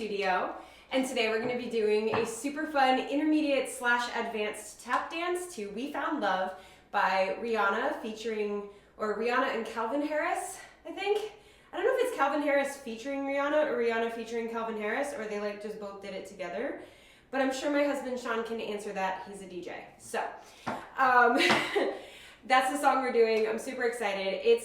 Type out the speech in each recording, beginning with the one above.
studio, and today we're going to be doing a super fun intermediate / advanced tap dance to We Found Love by Rihanna Rihanna and Calvin Harris, I think. I don't know if it's Calvin Harris featuring Rihanna or Rihanna featuring Calvin Harris, or they like just both did it together. But I'm sure my husband Sean can answer that. He's a DJ. So that's the song we're doing. I'm super excited.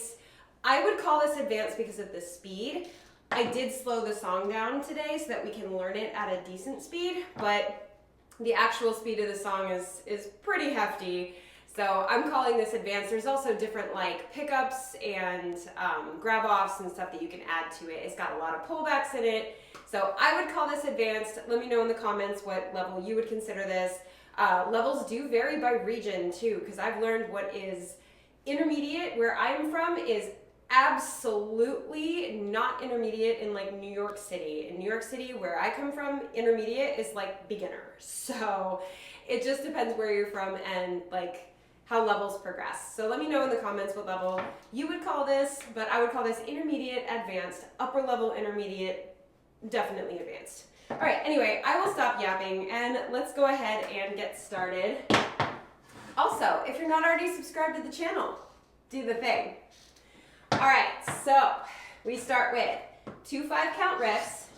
I would call this advanced because of the speed. I did slow the song down today so that we can learn it at a decent speed, but the actual speed of the song is pretty hefty. So I'm calling this advanced. There's also different like pickups and grab-offs and stuff that you can add to it. It's got a lot of pullbacks in it. So I would call this advanced. Let me know in the comments what level you would consider this. Levels do vary by region too, because I've learned what is intermediate where I'm from is absolutely not intermediate in like New York City. In New York City, where I come from, intermediate is like beginner. So it just depends where you're from and like how levels progress. So let me know in the comments what level you would call this, but I would call this intermediate, advanced, upper level intermediate, definitely advanced. All right, anyway, I will stop yapping and let's go ahead and get started. Also, if you're not already subscribed to the channel, do the thing. All right, so we start with 2 5-count riffs,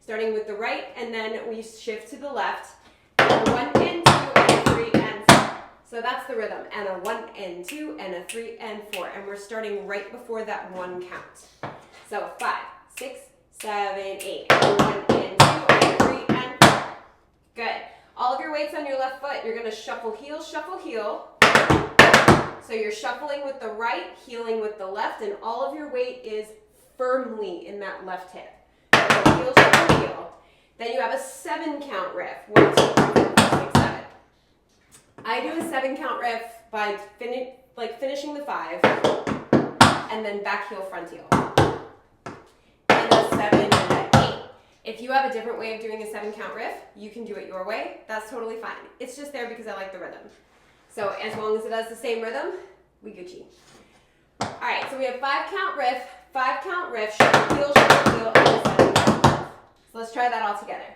starting with the right, and then we shift to the left. 1 and 2 and 3 and 4. So that's the rhythm, and a 1 and 2 and a 3 and 4, and we're starting right before that 1 count. So 5, 6, 7, 8. 1 and 2 and 3 and 4. Good. All of your weight's on your left foot. You're going to shuffle heel, shuffle heel. So you're shuffling with the right, heeling with the left, and all of your weight is firmly in that left hip. So heel, shuffle, heel. Then you have a 7-count riff. 1, 2, 3, 4, 5, 6, 7. I do a 7-count riff by finishing the 5, and then back heel, front heel. And a 7 and an 8. If you have a different way of doing a 7-count riff, you can do it your way. That's totally fine. It's just there because I like the rhythm. So as long as it has the same rhythm, we Gucci. All right, so we have 5-count riff, 5-count riff, shuffle heel, and a 7-count riff. So let's try that all together.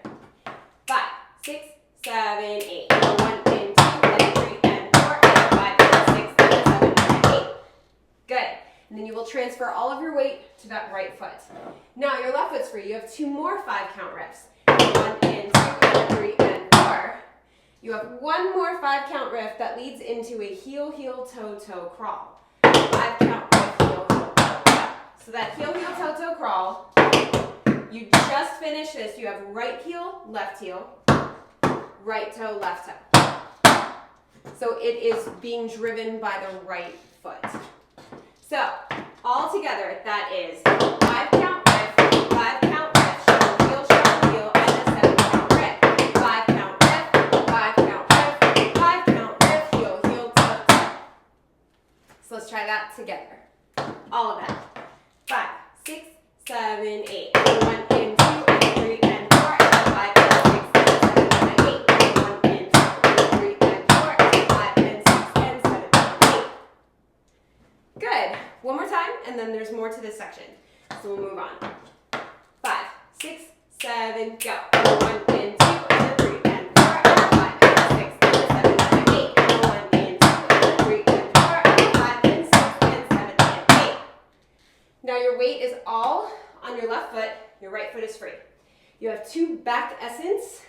5, 6, 7, 8. 1 and 2 and 3 and 4 and 5 and 6 and 7 and 8. Good. And then you will transfer all of your weight to that right foot. Now your left foot's free. You have 2 more 5-count riffs. 1 and 2 and 3 and 4. You have 1 more 5-count riff that leads into a heel, heel, toe, toe crawl. 5-count riff, heel, heel, toe, toe. So that heel, heel, toe, toe crawl, you just finished this. You have right heel, right toe, left toe. So it is being driven by the right foot. So all together, that is 5-count riff, 5-count riff, shuffle heel, and a 7-count riff. 5-count riff, 5-count riff, 5-count riff, heel, heel, toe, toe. So let's try that together. All of that. 5, 6, 7, 8. 1 and 2 and 3 and 4 and 5 and 6 and 7 and 8. 1 and 2 and 3 and 4 and 5 and 6 and 7 and 8. Good. One more time, and then there's more to this section. So we'll move on. 5, 6, 7, go. 1 and 2 and 3 and 4 and 5 and 6 and 7 and 8. 1 and 2 and 3 and 4 and 5 and 6 and 7 and 8. Now your weight is all on your left foot. Your right foot is free. You have 2 back essence,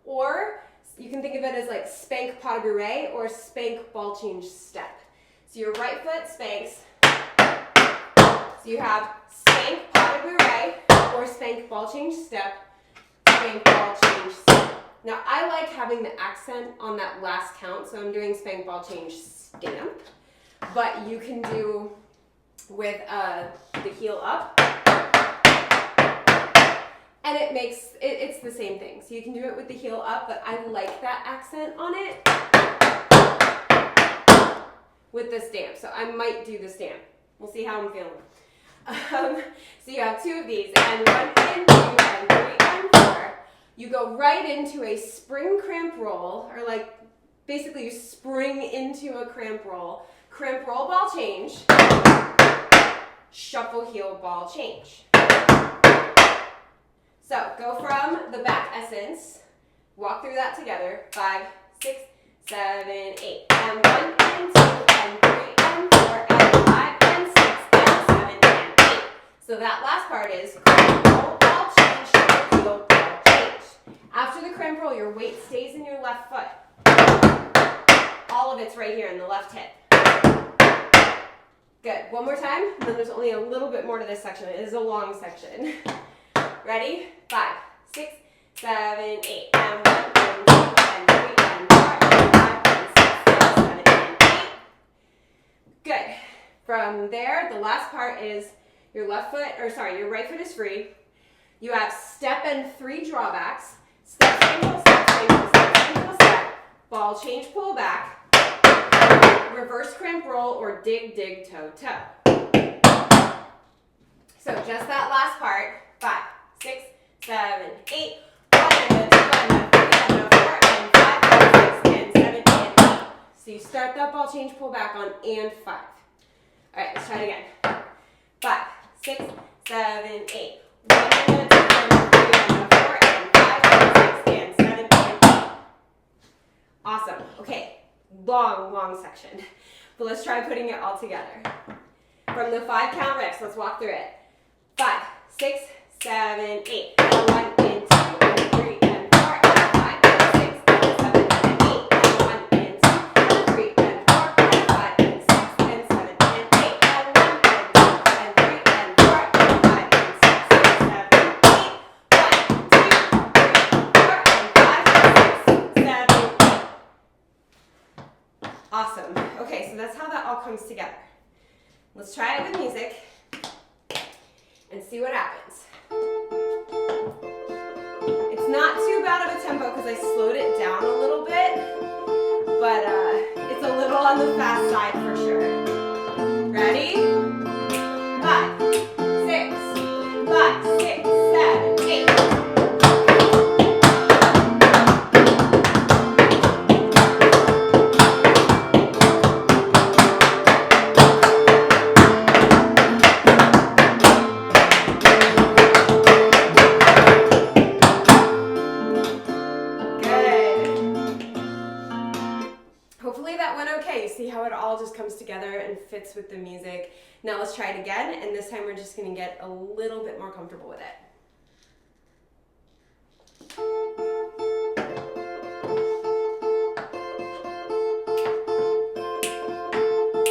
or you can think of it as like spank pas de bourrée or spank ball change step. So your right foot spanks. So you have spank pas de bourrée or spank ball change step, spank ball change step. Now I like having the accent on that last count, so I'm doing spank ball change stamp, but you can do with the heel up, and it's the same thing. So you can do it with the heel up, but I like that accent on it with the stamp. So I might do the stamp. We'll see how I'm feeling. So you have 2 of these, and 1 and 2 and 3 and 4. You go right into a spring cramp roll, or like basically you spring into a cramp roll ball change, shuffle heel ball change. So go from the back essence, walk through that together. 5, 6, 7, 8. And 1 and 2 and 3 and 4 and 5 and 6 and 7 and 8. So that last part is cramp roll, ball change, shoulder heel, ball change. After the cramp roll, your weight stays in your left foot. All of it's right here in the left hip. Good. One more time. And then there's only a little bit more to this section. It is a long section. Ready? 5, 6, 7, 8. And 1 and 2 and 3 and 4 and 5 and 6 and 7 and 8. Good. From there, the last part is your left foot, or sorry, your right foot is free. You have step and 3 drawbacks. Step, single, step, single, step, single, step. Ball change, pull back. Reverse cramp roll or dig, dig, toe, toe. So just that last part. 5, 6, 7, 8. 1 and a 2 and a 3 and a 4 and 5 and 6 and 7 and 8. So you start that ball change, pull back on and 5. All right, let's try it again. 5, 6, 7, 8. 1 and a 2 and a 3 and a 4 and 5 and 6 and 7 and 8. Awesome. Okay. Long section. But let's try putting it all together. From the 5 count riffs, let's walk through it. 5, 6, 7, 8. 1 and 2 and 3 and 4 and 5 and 6 and 7 and 8. 1 and 2 and 3 and 4 and 5 and 6 and 7 and 8. 1 and 2 and 3 and 4 and 5 and 6 and 7 and 8. 1, 2, 3, 4 and 5 and 6, 7, 8. Awesome. Okay, so that's how that all comes together. Let's try it with music and see what happens. It's not too bad of a tempo because I slowed it down a little bit, but it's a little on the fast side for sure. Ready? 5, 6, 5, 6, 7, 8. See how it all just comes together and fits with the music. Now let's try it again, and this time we're just going to get a little bit more comfortable with it.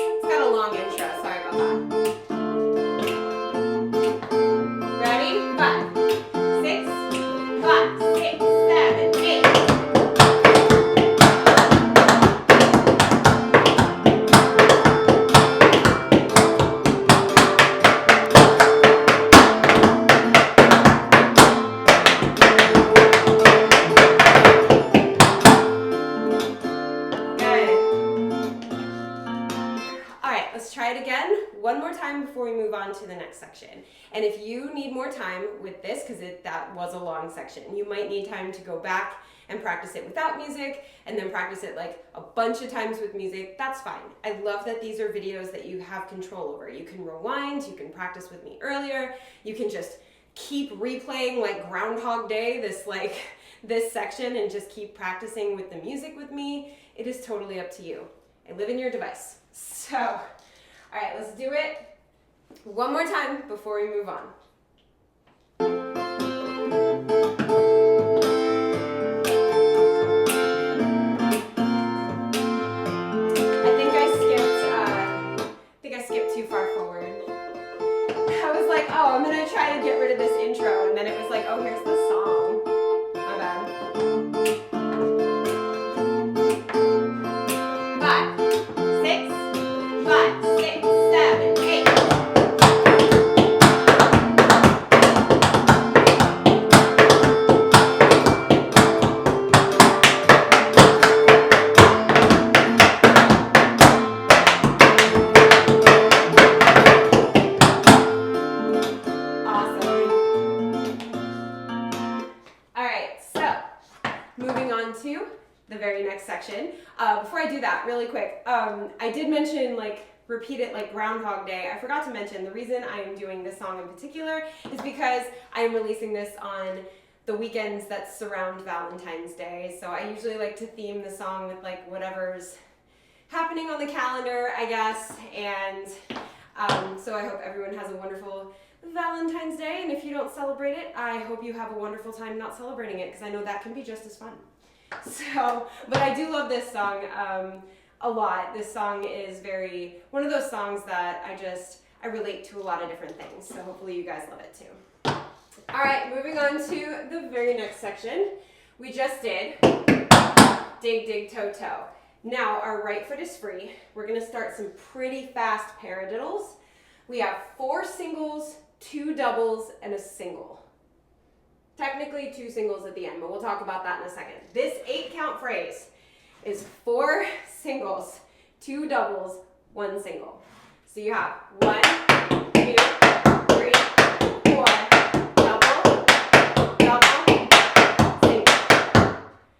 It's got a long intro, sorry about that. Ready? 5, 6, 5, 6, 7, 8. One more time before we move on to the next section. And if you need more time with this, because that was a long section, you might need time to go back and practice it without music and then practice it like a bunch of times with music. That's fine. I love that these are videos that you have control over. You can rewind, you can practice with me earlier, you can just keep replaying like Groundhog Day, this section, and just keep practicing with the music with me. It is totally up to you. I live in your device. So, all right, let's do it one more time before we move on. I skipped too far forward. I was like, oh, I'm gonna try to get rid of this intro, and then it was like, oh, here's the song. My bad. 5, 6, 5, 6, 7, 8. The very next section. Before I do that, really quick, I did mention like repeat it like Groundhog Day. I forgot to mention the reason I am doing this song in particular is because I am releasing this on the weekends that surround Valentine's Day. So I usually like to theme the song with like whatever's happening on the calendar, I guess. And so I hope everyone has a wonderful Valentine's Day. And if you don't celebrate it, I hope you have a wonderful time not celebrating it, because I know that can be just as fun. So, but I do love this song a lot. This song is one of those songs that I relate to a lot of different things. So hopefully you guys love it too. All right, moving on to the very next section. We just did dig, dig, toe, toe. Now our right foot is free. We're gonna start some pretty fast paradiddles. We have 4 singles, 2 doubles, and a single. Technically 2 singles at the end, but we'll talk about that in a second. This 8-count phrase is 4 singles, 2 doubles, 1 single. So you have 1, 2, 3, 4, double, double, single.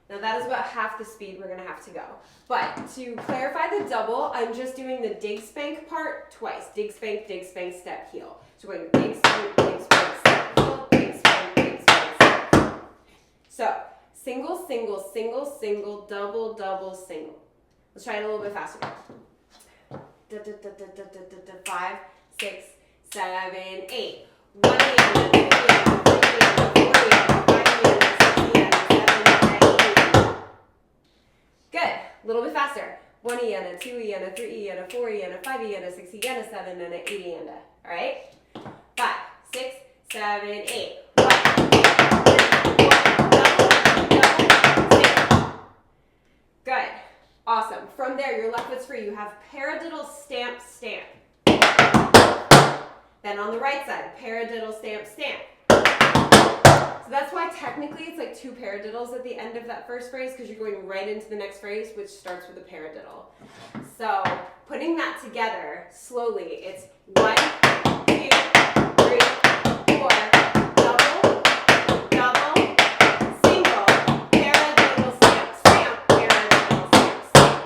Now that is about half the speed we're gonna have to go. But to clarify the double, I'm just doing the dig spank part twice. Dig, spank, step, heel. So we're going dig, spank, step, heel, dig, spank, step. So single, single, single, single, double, double, single. Let's try it a little bit faster. 5, 6, 7, 8. 1 Indiana, 2 Indiana, 3 Indiana, 4 Indiana, 5 Indiana, 6 Indiana, 7 Indiana, 8. Good. A little bit faster. 1 Indiana, 2 Indiana, 3 Indiana, 4 Indiana, 5 Indiana, 6 Indiana, 7 and 8 Indiana. All right. 5, 6, 7, 8. 1, 2, 3, 4, double, double, single. Good. Awesome. From there, your left foot's free. You have paradiddle, stamp, stamp. Then on the right side, paradiddle, stamp, stamp. So that's why technically it's like 2 paradiddles at the end of that first phrase, because you're going right into the next phrase, which starts with a paradiddle. So putting that together slowly, it's 1, 2, 3, 4, double, double, single, paradiddle, stamp, stamp, paradiddle, stamp, stamp.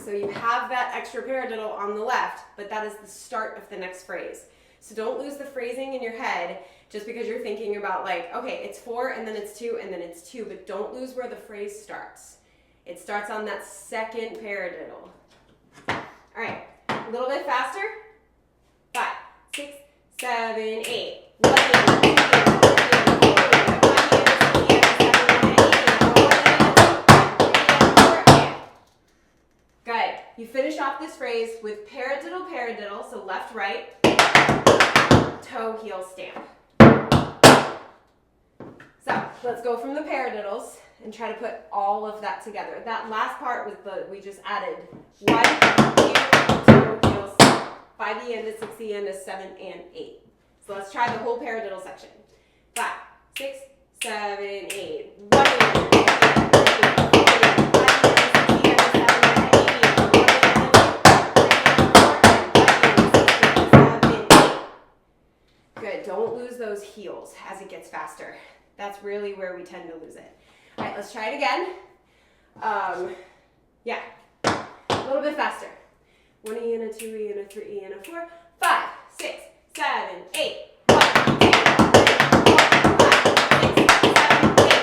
So you have that extra paradiddle on the left, but that is the start of the next phrase. So don't lose the phrasing in your head just because you're thinking about like, okay, it's 4 and then it's 2 and then it's 2, but don't lose where the phrase starts. It starts on that second paradiddle. All right, a little bit faster. 5, 6, 7, 8. 1, 2, 3, 4, 5, 6, 7, 8. Good. You finish off this phrase with paradiddle, paradiddle, so left, right, toe, heel, stamp. So let's go from the paradiddles and try to put all of that together. That last part was we just added 1, 2, toe, heel, stamp. 5 and 6 and 7 and 8. So let's try the whole paradiddle section. 5, 6, 7, 8. 1 and 2 and 3 and 4 and 5 and 6 and 7 and 8. Good. Don't lose those heels as it gets faster. That's really where we tend to lose it. All right, let's try it again. Yeah, a little bit faster. 1 E and a 2 E and a 3 E and a 4, 5, 6, 7, 8. 1, 2, 3, 4, 5, 6, 7, 8. 1, 2, 3,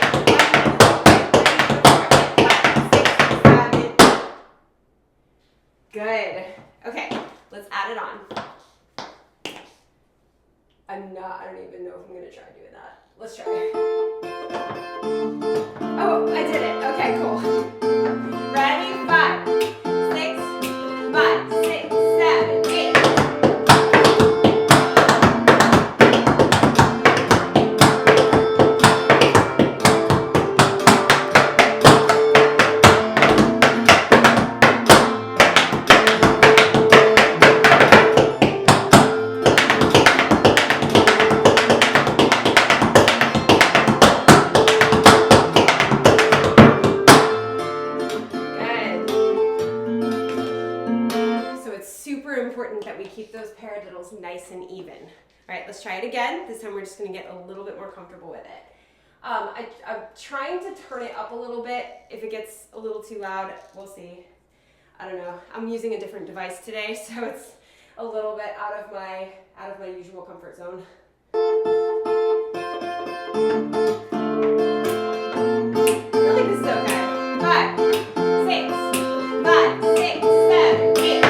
4, 5, 6, 7. Good. Okay, let's add it on. I don't even know if I'm gonna try doing that. Let's try. Oh, I did it. Okay, cool. Ready? 5, 6, 5, 6, 7, 8. Keep those paradiddles nice and even. All right, let's try it again. This time we're just going to get a little bit more comfortable with it. I'm trying to turn it up a little bit. If it gets a little too loud, we'll see. I don't know, I'm using a different device today, so it's a little bit out of my usual comfort zone. I feel like this is okay. 5, 6, 5, 6, 7, 8.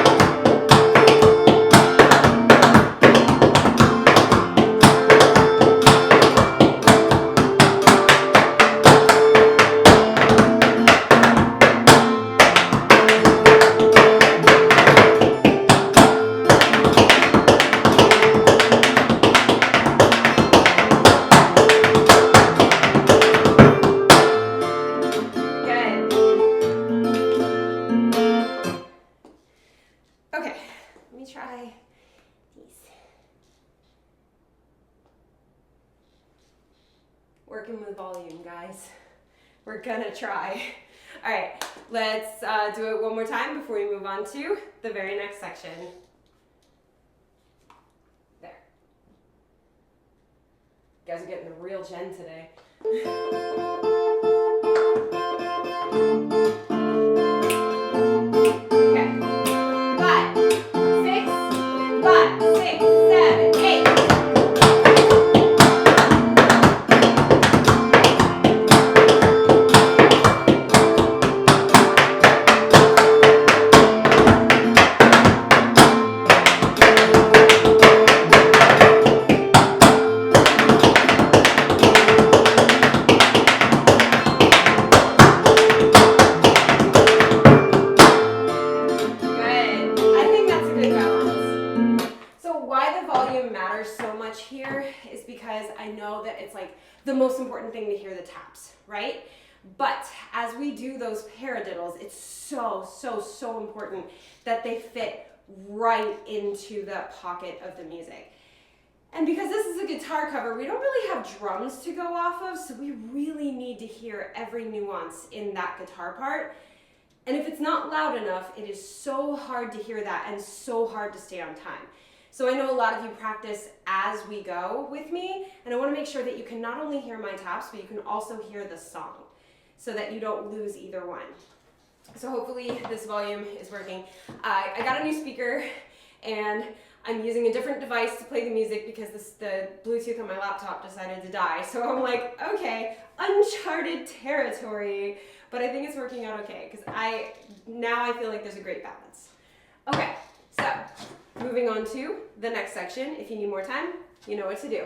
Try these. Working with volume, guys. We're gonna try. All right, let's do it one more time before we move on to the very next section. There. You guys are getting the real Jen today. The most important thing to hear the taps, right? But as we do those paradiddles, it's so important that they fit right into the pocket of the music. And because this is a guitar cover, we don't really have drums to go off of, so we really need to hear every nuance in that guitar part. And if it's not loud enough, it is so hard to hear that and so hard to stay on time. So I know a lot of you practice as we go with me, and I want to make sure that you can not only hear my taps, but you can also hear the song so that you don't lose either one. So hopefully this volume is working. I got a new speaker, and I'm using a different device to play the music because the Bluetooth on my laptop decided to die. So I'm like, okay, uncharted territory, but I think it's working out okay because now I feel like there's a great balance. Okay, so moving on to the next section. If you need more time, you know what to do.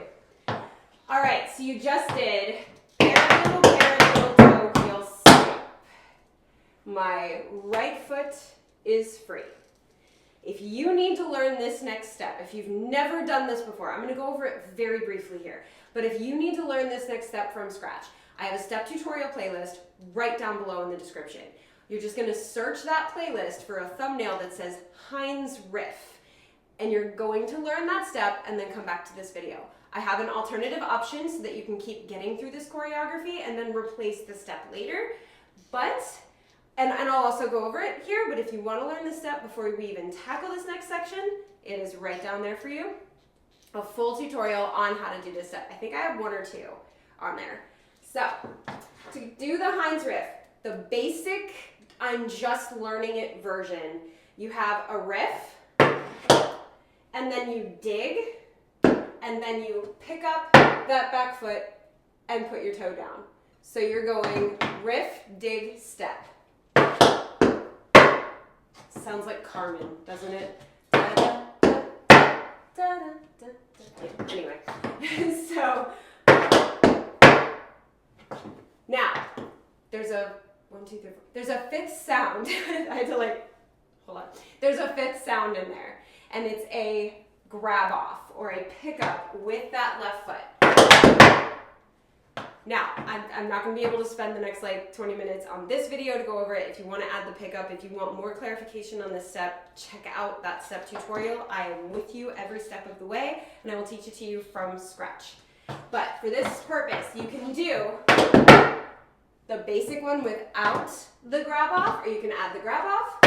All right, so you just did paradiddle, toe, heel, step. My right foot is free. If you need to learn this next step, if you've never done this before, I'm going to go over it very briefly here, but if you need to learn this next step from scratch, I have a step tutorial playlist right down below in the description. You're just going to search that playlist for a thumbnail that says Hinds Riff, and you're going to learn that step and then come back to this video. I have an alternative option so that you can keep getting through this choreography and then replace the step later, and I'll also go over it here, but if you want to learn this step before we even tackle this next section, it is right down there for you. A full tutorial on how to do this step. I think I have one or two on there. So, to do the Hinds Riff, the basic, I'm just learning it version, you have a riff, and then you dig, and then you pick up that back foot and put your toe down. So you're going riff, dig, step. Sounds like Carmen, doesn't it? Anyway, so now there's a 1, 2, 3, 4. There's a fifth sound. I had to hold on. There's a fifth sound in there, and it's a grab off or a pickup with that left foot. Now, I'm not going to be able to spend the next 20 minutes on this video to go over it. If you want to add the pickup, if you want more clarification on this step, check out that step tutorial. I am with you every step of the way, and I will teach it to you from scratch. But for this purpose, you can do the basic one without the grab off, or you can add the grab off.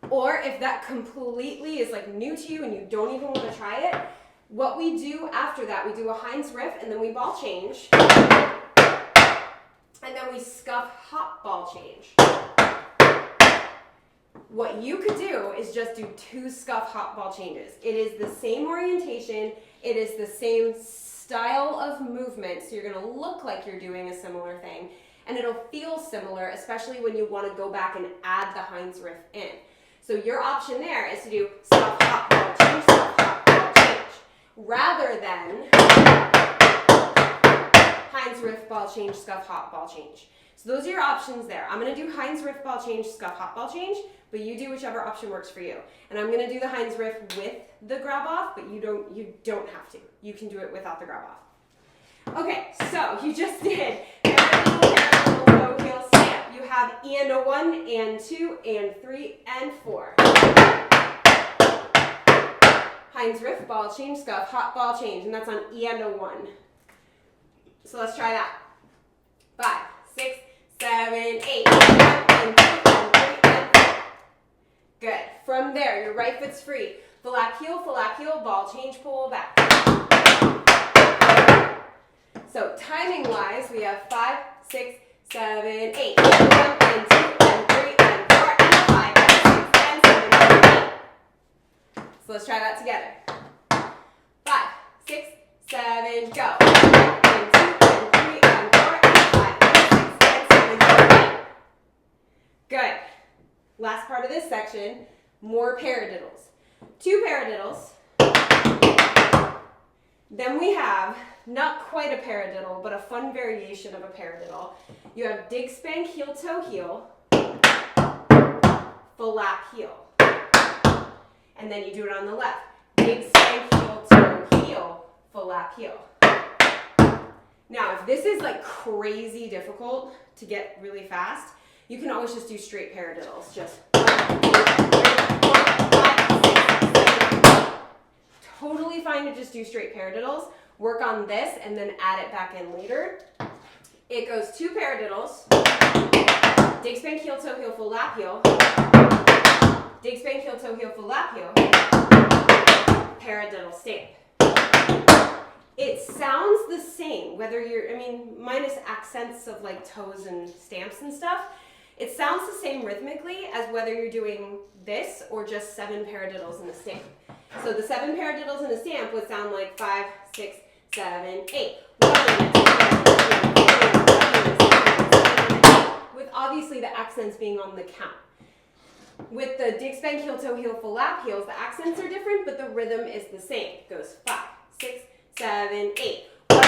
Or if that completely is new to you and you don't even want to try it, what we do after that, we do a Hinds Riff, and then we ball change, and then we scuff hop ball change. What you could do is just do 2 scuff hop ball changes. It is the same orientation, it is the same style of movement, so you're gonna look like you're doing a similar thing, and it'll feel similar, especially when you wanna go back and add the Hinds riff in. So your option there is to do scuff hop ball change, scuff hop ball change, rather than Hinds riff ball change, scuff hop ball change. So those are your options there. I'm gonna do Hinds riff ball change, scuff hop ball change, but you do whichever option works for you. And I'm gonna do the Hinds riff with the grab off, but you don't have to. You can do it without the grab off. Okay, so you just did paradiddle, toe heel stamp. You have E and a 1 and 2 and 3 and 4. Hinds riff ball change, scuff hop ball change, and that's on E and a 1. So let's try that. 5, 6, 7, 8. 1 and 2 and 3 and 4. Good. From there, your right foot's free. Flap heel, ball change, pull back. So timing wise, we have 5, 6, 7, 8. 1 and 2 and 3 and 4 and 5 and 6 and 7 and 8. So let's try that together. 5, 6, 7, go. 1 and 2 and 3 and 4 and 5 and 6 and 7 and 8. Good. Last part of this section, more paradiddles. 2 paradiddles. Then we have, not quite a paradiddle, but a fun variation of a paradiddle. You have dig, spank, heel, toe, heel, flap, heel. And then you do it on the left. Dig, spank, heel, toe, heel, flap, heel. Now, if this is like crazy difficult to get really fast, you can always just do straight paradiddles. Just 1, 2, 3, 4, 5, 6, 7. Totally fine to just do straight paradiddles. Work on this and then add it back in later. It goes 2 paradiddles. Dig, spank, heel, toe, heel, flap, heel. Dig, spank, heel, toe, heel, flap, heel. Paradiddle stamp. It sounds the same, whether you're, minus accents of like toes and stamps and stuff. It sounds the same rhythmically as whether you're doing this or just 7 paradiddles in a stamp. So the 7 paradiddles in a stamp would sound like 5, 6, 7, 8. 1, 2, with obviously the accents being on the count. With the dig, spank, heel, toe, heel, flap, heels, the accents are different, but the rhythm is the same. It goes 5, 6, 7, 8. 1, 2,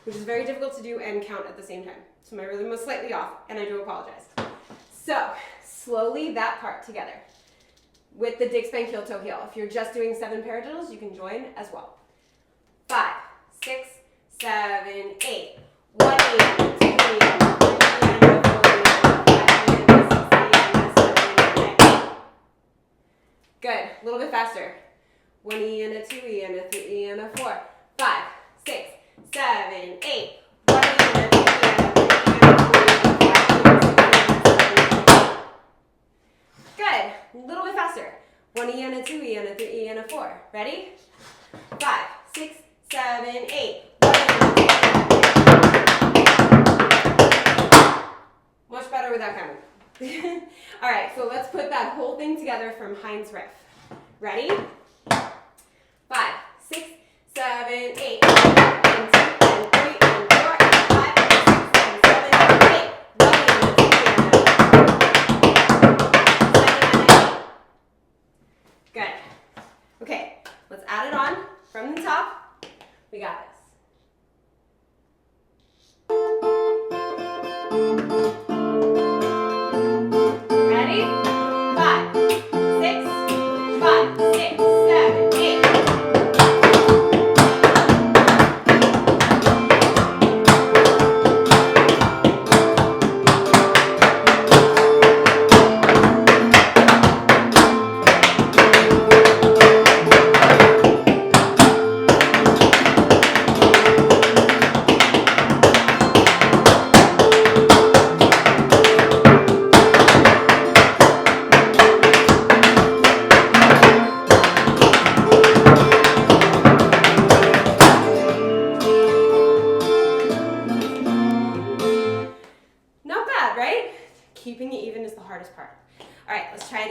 which is very difficult to do and count at the same time. So my rhythm was slightly off, and I do apologize. So slowly that part together with the dig, spank, heel, toe, heel. If you're just doing 7 paradiddles, you can join as well. 5, 6, 7, 8. 1 and 2 and 3 and 4 and 5 and 6 and 7 and 8. Good. A little bit faster. 1 E and a 2 E and a 3 E and a 4. 5, 6, 7, 8. 1 E and a 2 E and a 3 E and a 4 and 5 and 6 and 7 and 8. Good. A little bit faster. 1 E and a 2 E and a 3 E and a 4. Ready? 5, 6, 7, 8. 1 E and a 2 E and a 3. Much better without counting. All right, so let's put that whole thing together from Hinds riff. Ready? 5, 6, 7, 8. 1 and 2 and 3 and 4 and 5 and 6 and 7 and 8. 1 and a 2 and a 7 and 8. Good. Okay, let's add it on from the top. We got this. Ready? 5, 6, 5, 6, 7, 8.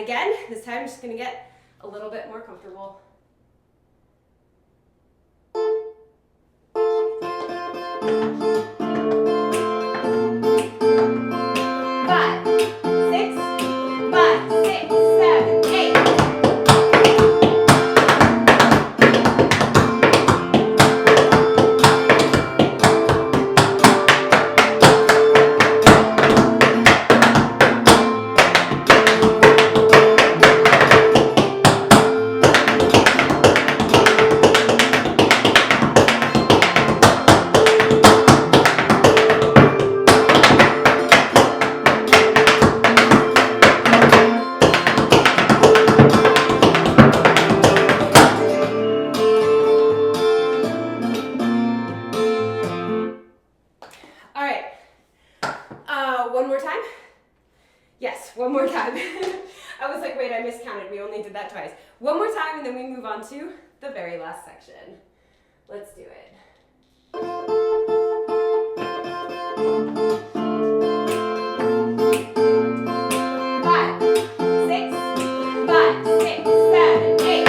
again, this time I'm just gonna get a little bit more comfortable. 5, 6, 5, 6, 7, 8. One more time? Yes, one more time. I was like, wait, I miscounted. We only did that twice. One more time, and then we move on to the very last section. Let's do it. 5, 6, 5, 6, 7, 8.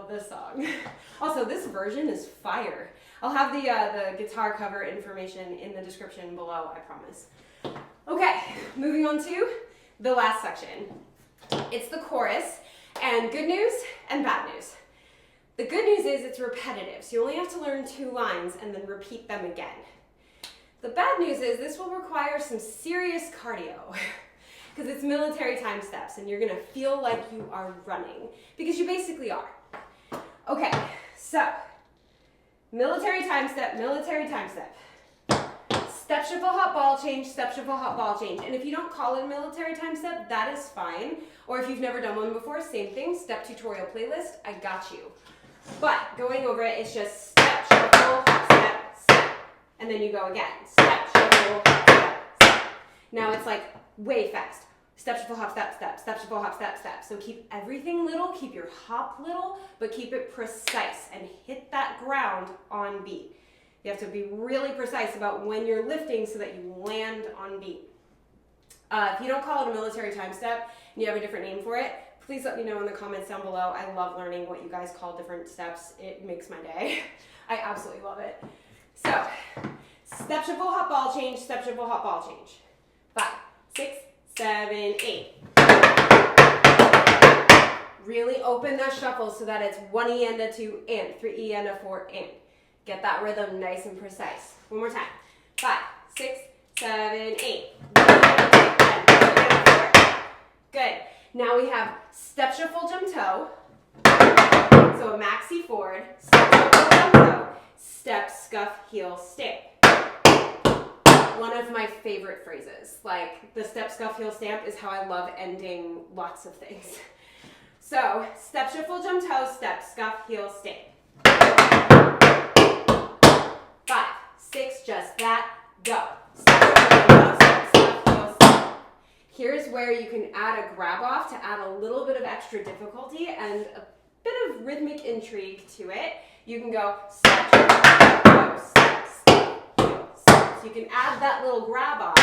This song. Also, this version is fire. I'll have the guitar cover information in the description below, I promise. Okay, moving on to the last section. It's the chorus, and good news and bad news. The good news is it's repetitive, so you only have to learn 2 lines and then repeat them again. The bad news is this will require some serious cardio because it's military time steps and you're gonna feel like you are running because you basically are. Okay, so military time step, military time step. Step, shuffle, hop, ball change, step, shuffle, hop, ball change. And if you don't call it a military time step, that is fine. Or if you've never done one before, same thing, step tutorial playlist, I got you. But going over it, it's just step, shuffle, hop, step, step. And then you go again. Step, shuffle, hop, step, step. Now it's like way fast. Step, shuffle, hop, step, step, step, shuffle, hop, step, step. So keep everything little, keep your hop little, but keep it precise and hit that ground on beat. You have to be really precise about when you're lifting so that you land on beat. If you don't call it a military time step and you have a different name for it, please let me know in the comments down below. I love learning what you guys call different steps. It makes my day. I absolutely love it. So, step, shuffle, hop, ball change, step, shuffle, hop, ball change. 5, 6, 7, 8. Really open that shuffle so that it's 1 E and a 2 and, 3 E and a 4 and. Get that rhythm nice and precise. One more time. 5, 6, 7, 8. Good. Now we have step, shuffle, jump toe. So a maxi forward. Step, shuffle, jump toe. Step, scuff, heel, stamp. One of my favorite phrases. Like the step, scuff, heel, stamp is how I love ending lots of things. So step, shuffle, jump toe, step, scuff, heel, stamp. 5, 6, just that, go. Step, shuffle, jump toe, step, scuff, heel, stamp. Here's where you can add a grab off to add a little bit of extra difficulty and a bit of rhythmic intrigue to it. You can go step, go, step, step, heel, step. So you can add that little grab off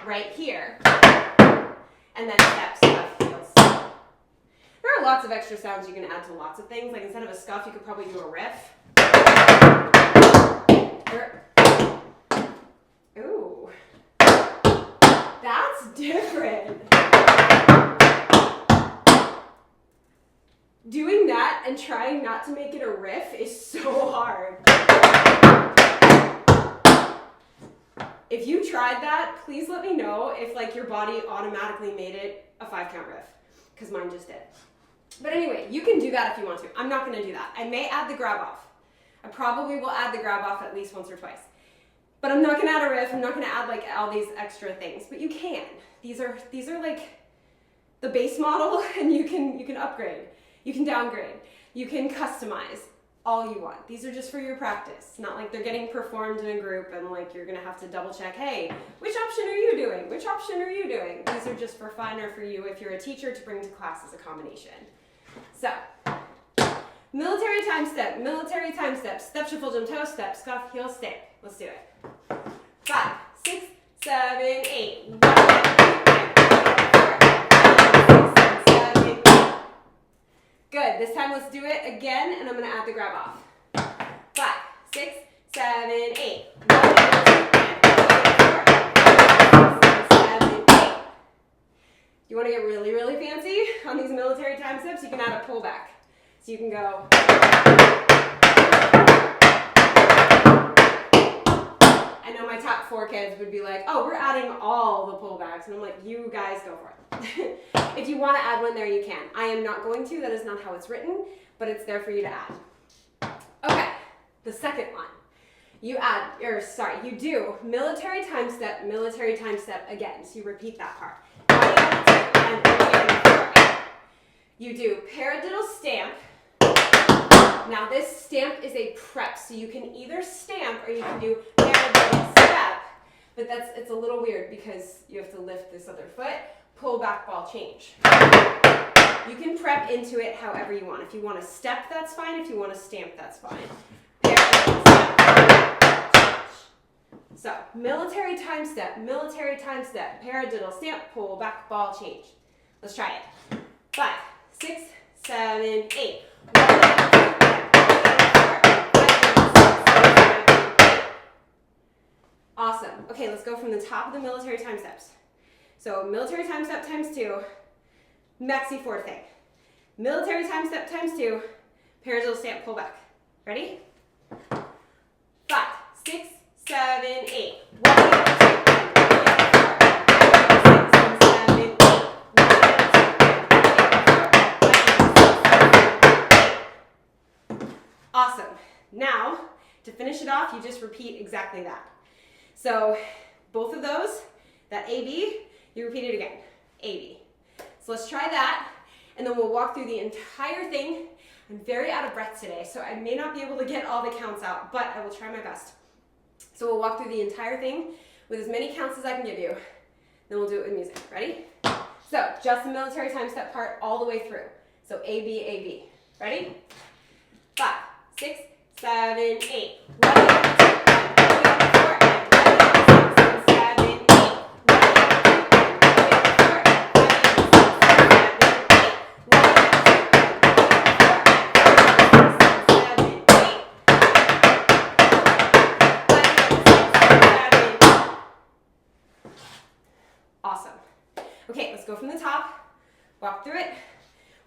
right here. And then step, scuff, heel, step. There are lots of extra sounds you can add to lots of things. Like instead of a scuff, you could probably do a riff. Ooh, that's different. Doing that and trying not to make it a riff is so hard. If you tried that, please let me know if like your body automatically made it a 5-count riff, because mine just did. But anyway, you can do that if you want to. I'm not going to do that. I may add the grab off. I probably will add the grab off at least once or twice. But I'm not gonna add a riff, I'm not gonna add like all these extra things, but you can. These are like the base model, and you can upgrade, you can downgrade, you can customize all you want. These are just for your practice. Not like they're getting performed in a group and like you're gonna have to double check, hey, which option are you doing? Which option are you doing? These are just for fun or for you if you're a teacher to bring to class as a combination. So, military time step, step, shuffle, jump, toe, step, scuff, heel, stamp. Let's do it. 5, 6, 7, 8. 1, 2, 3, 4, 5, 6, 7, 8. Good. This time let's do it again, and I'm going to add the grab off. 5, 6, 7, 8. 1, 2, 3, 4, 5, 6, 7, 8. You want to get really, really fancy on these military time steps? You can add a pullback. So you can go. I know my top 4 kids would be like, oh, we're adding all the pullbacks. And I'm like, you guys go for it. If you want to add one there, you can. I am not going to. That is not how it's written, but it's there for you to add. Okay, the second one. You do military time step again. So you repeat that part. You do paradiddle stamp. Now this stamp is a prep, so you can either stamp or you can do paradiddle step, but it's a little weird because you have to lift this other foot, pull back, ball, change. You can prep into it however you want. If you want to step, that's fine. If you want to stamp, that's fine. Paradiddle step, change. So military time step, paradiddle stamp, pull back, ball, change. Let's try it. 5, 6, 7, 8. 1, 2, 3, 4, 5, 6, 7, 8. Awesome. Okay, let's go from the top of the military time steps. So military time step times 2, maxi forward thing. Military time step times 2, paradiddle stamp, pull back. Ready? 5, 6, 7, 8. 1, 2, 3, 4, 5, 6, 7, 8. Awesome. Now, to finish it off, you just repeat exactly that. So both of those, that AB, you repeat it again, AB. So let's try that, and then we'll walk through the entire thing. I'm very out of breath today, so I may not be able to get all the counts out, but I will try my best. So we'll walk through the entire thing with as many counts as I can give you. Then we'll do it with music. Ready? So just the military time step part all the way through. So AB, AB. Ready? 5, 6, 7, 8. 1, 2, 3, 4, Okay, let's go from the top, walk through it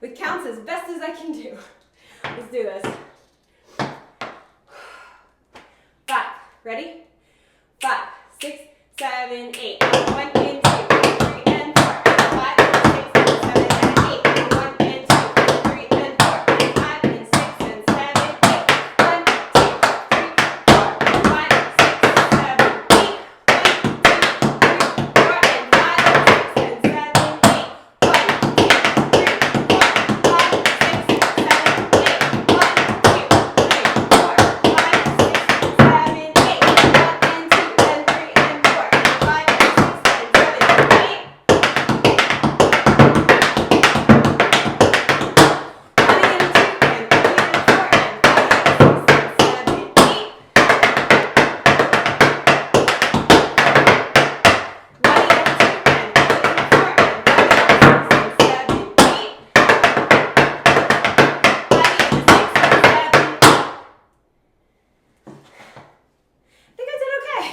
with counts as best as I can do. Let's do this. 5, ready? 5, 6, 7, 8. 1 and 2, 3 and 4. 5 and 6 and 7 and 8. 1 and 2, 3 and 4. 5 and 6 and 7, 8. 1, 2, 3, 4. 5, 6, 7, 8. 1, 2, 3, 4 and 5 and 6 and 7, 8. 1, 2, 3, 4. 5, 6, 7, 8. 1, 2, 3, 4. 5, 6, 7, 8. 1 and 2 and 3 and 4. 5 and 6 and 7 and 8. 1 and 2 and 3 and 4 and 5 and 6 and 7 and 8. 1 and 2 and 3 and 4 and 5 and 6 and 7 and 8. 5 and 6 and 7 and 8. I think I did okay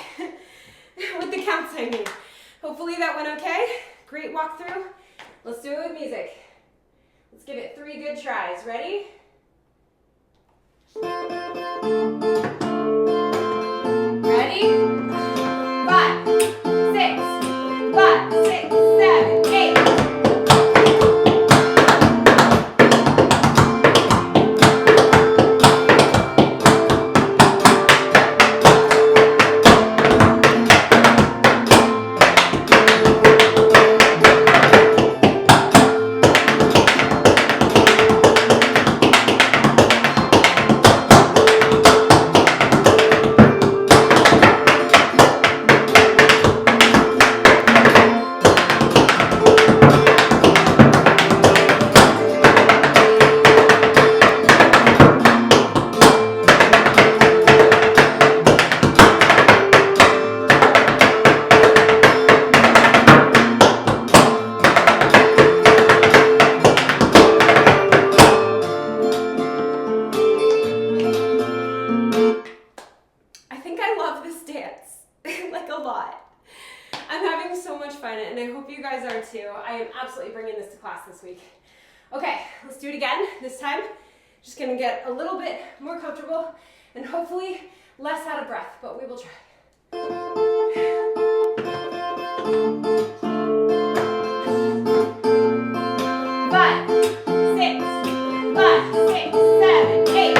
with the counts I made. Hopefully that went okay. Great walkthrough. Let's do it with music. Let's give it 3 good tries. Ready? Ready? 5, 6, 5, 6, 7, 8. fun, and I hope you guys are too. I am absolutely bringing this to class this week. Okay, let's do it again. This time, just gonna get a little bit more comfortable and hopefully less out of breath, but we will try. 5, 6, 5, 6, 7, 8.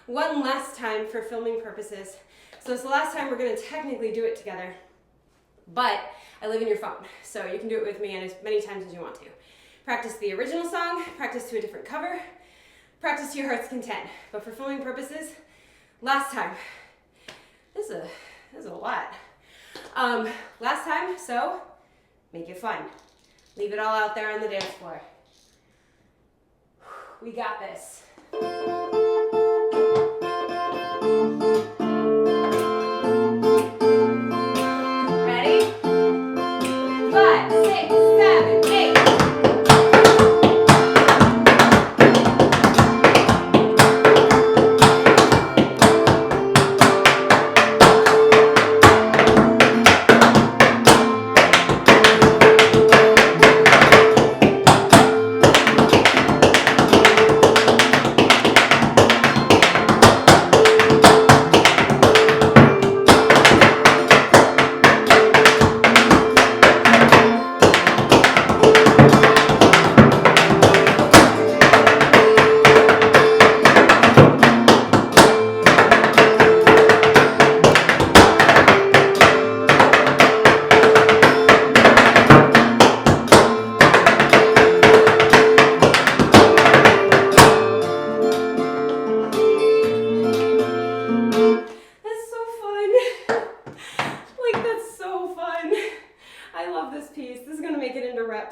One last time for filming purposes. So it's the last time we're going to technically do it together, but I live in your phone, so you can do it with me and as many times as you want to. Practice the original song, practice to a different cover, practice to your heart's content. But for filming purposes, last time. This is a lot. Last time, so make it fun. Leave it all out there on the dance floor. We got this. Ready? 5, 6, 7, 8.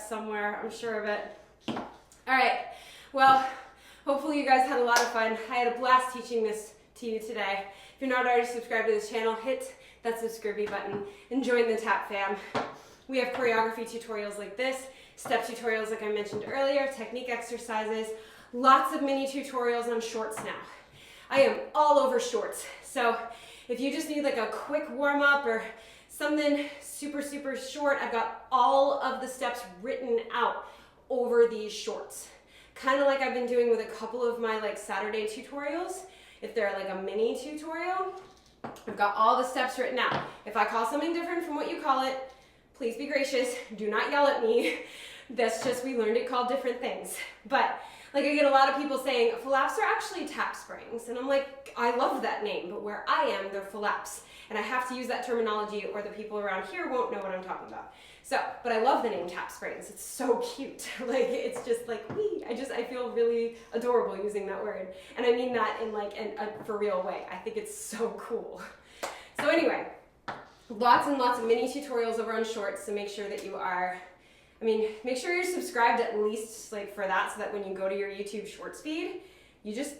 Somewhere, I'm sure of it. All right, well, hopefully you guys had a lot of fun. I had a blast teaching this to you today. If you're not already subscribed to this channel, hit that subscribe button and join the Tap fam. We have choreography tutorials like this, step tutorials like I mentioned earlier, technique exercises, lots of mini tutorials on shorts now. I am all over shorts, so if you just need like a quick warm-up or something super, super short, I've got all of the steps written out over these shorts. Kind of like I've been doing with a couple of my like Saturday tutorials. If they're like a mini tutorial, I've got all the steps written out. If I call something different from what you call it, please be gracious. Do not yell at me. That's just, we learned it called different things. But like I get a lot of people saying, flaps are actually tap springs. And I'm like, I love that name, but where I am, they're flaps. And I have to use that terminology or the people around here won't know what I'm talking about. So, but I love the name tap springs. It's so cute. Like, it's just like, wee. I feel really adorable using that word. And I mean that in like a for real way. I think it's so cool. So anyway, lots and lots of mini tutorials over on shorts. So make sure that you are, make sure you're subscribed at least like for that, so that when you go to your YouTube shorts feed, you just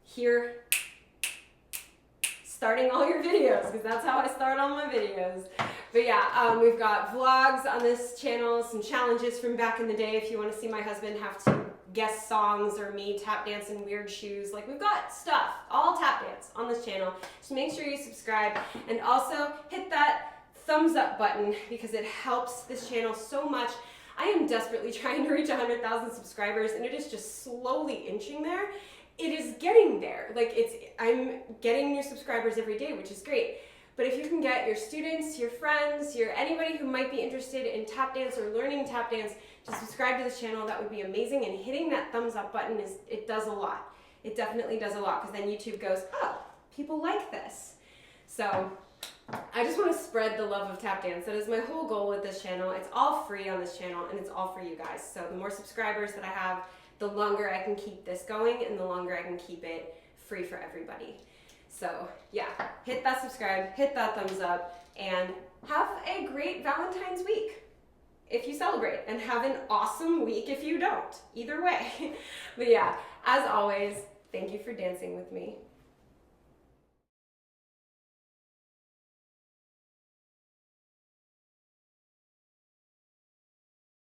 hear starting all your videos, because that's how I start all my videos. But yeah, we've got vlogs on this channel, some challenges from back in the day if you want to see my husband have to guess songs or me tap dance in weird shoes. Like, we've got stuff, all tap dance on this channel. So make sure you subscribe and also hit that thumbs up button, because it helps this channel so much. I am desperately trying to reach 100,000 subscribers, and it is just slowly inching there. It is getting there. Like, I'm getting new subscribers every day, which is great. But if you can get your students, your friends, anybody who might be interested in tap dance or learning tap dance to subscribe to this channel, that would be amazing. And hitting that thumbs up button, it does a lot. It definitely does a lot, because then YouTube goes, oh, people like this. So I just want to spread the love of tap dance. That is my whole goal with this channel. It's all free on this channel, and it's all for you guys. So the more subscribers that I have, the longer I can keep this going, and the longer I can keep it free for everybody. So yeah, hit that subscribe, hit that thumbs up, and have a great Valentine's week if you celebrate, and have an awesome week if you don't. Either way. But yeah, as always, thank you for dancing with me.